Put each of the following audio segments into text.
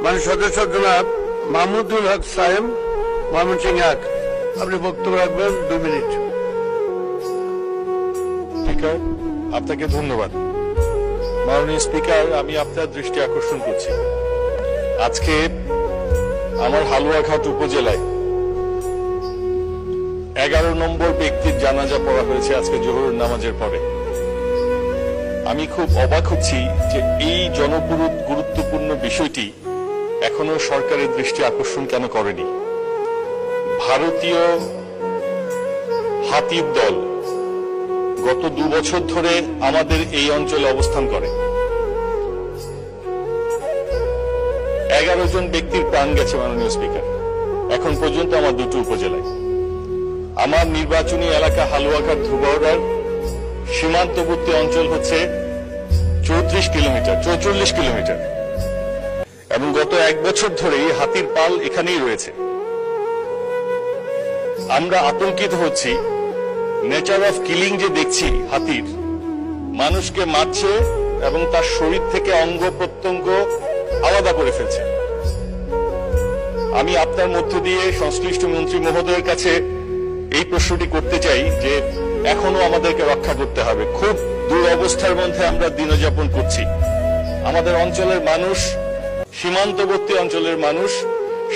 মাননীয় সদস্য জনাব মাহমুদুল হক সাহেব ময়মনসিংহ এক, আপনি বক্তব্য রাখবেন 2 মিনিট। স্পিকার, আপনাকে ধন্যবাদ। মাননীয় স্পিকার, আমি আপনার দৃষ্টি আকর্ষণ করছি, আজকে আমার হালুয়াঘাট উপজেলায় 11 নম্বর ব্যক্তির জানাজা পড়া হয়েছে আজকে জোহরের নামাজের পরে। আমি খুব অবাক হচ্ছি যে এই গুরুত্বপূর্ণ বিষয়টি এখনো সরকারের দৃষ্টি আকর্ষণ কেন করেনি। ভারতীয় হাতির দল গত 2 বছর ধরে আমাদের এই অঞ্চলে অবস্থান করে। 11 জন ব্যক্তির প্রাণ গেছে মাননীয় স্পিকার, এখন পর্যন্ত আমার 2টি উপজেলায়। আমার নির্বাচনী এলাকা হালুয়াঘাট ধুবড়ার সীমান্তবর্তী অঞ্চল হচ্ছে 34 কিলোমিটার এবং গত 1 বছর ধরেই হাতির পাল এখানেই রয়েছে। আমরা আতঙ্কিত হচ্ছি, নেচার অফ কিলিং যে দেখছি, হাতির মানুষকে মারছে এবং তার শরীর থেকে অঙ্গ প্রত্যঙ্গ আলাদা করে ফেলছে। আমি আপনার মধ্য দিয়ে সংশ্লিষ্ট মন্ত্রী মহোদয়ের কাছে এই প্রশ্নটি করতে চাই যে এখনো আমাদেরকে রক্ষা করতে হবে। খুব দুরবস্থার মধ্যে আমরা দিনযাপন করছি। আমাদের অঞ্চলের মানুষ, সীমান্তবর্তী অঞ্চলের মানুষ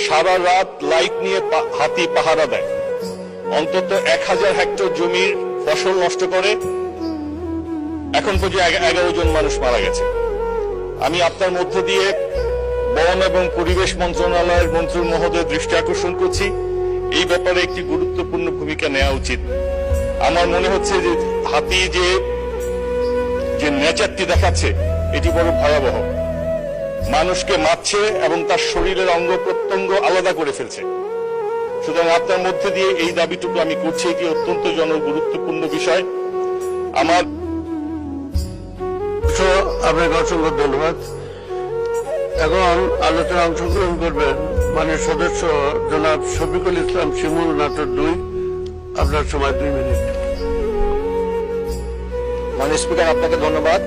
সারা রাত লাইট নিয়ে হাতি পাহারা দেয়। অন্তত 1000 হেক্টর জমির ফসল নষ্ট করে। এখন পর্যন্ত 11 জন মানুষ মারা গেছে। আমি আপনার মধ্য দিয়ে বন এবং পরিবেশ মন্ত্রণালয়ের মন্ত্রী মহোদয়ের দৃষ্টি আকর্ষণ করছি, এই ব্যাপারে একটি গুরুত্বপূর্ণ ভূমিকা নেওয়া উচিত। আমার মনে হচ্ছে যে হাতি যে নেচারটি দেখাচ্ছে এটি বড় ভয়াবহ। মানুষকে মারছে এবং তার শরীরের অঙ্গ প্রত্যঙ্গ আলাদা করে ফেলছে। সুতরাং আপনার মধ্যে দিয়ে এই দাবিটুকু আমি করছি, এটি অত্যন্ত গুরুত্বপূর্ণ বিষয়। আমার আপনাকে অসংখ্য ধন্যবাদ। এখন আলোচনা অংশগ্রহণ করবেন মাননীয় সদস্য জনাব শফিকুল ইসলাম শিমুল, নাটোর 2। আপনার সময় 2 মিনিট। মাননীয় স্পিকার, আপনাকে ধন্যবাদ।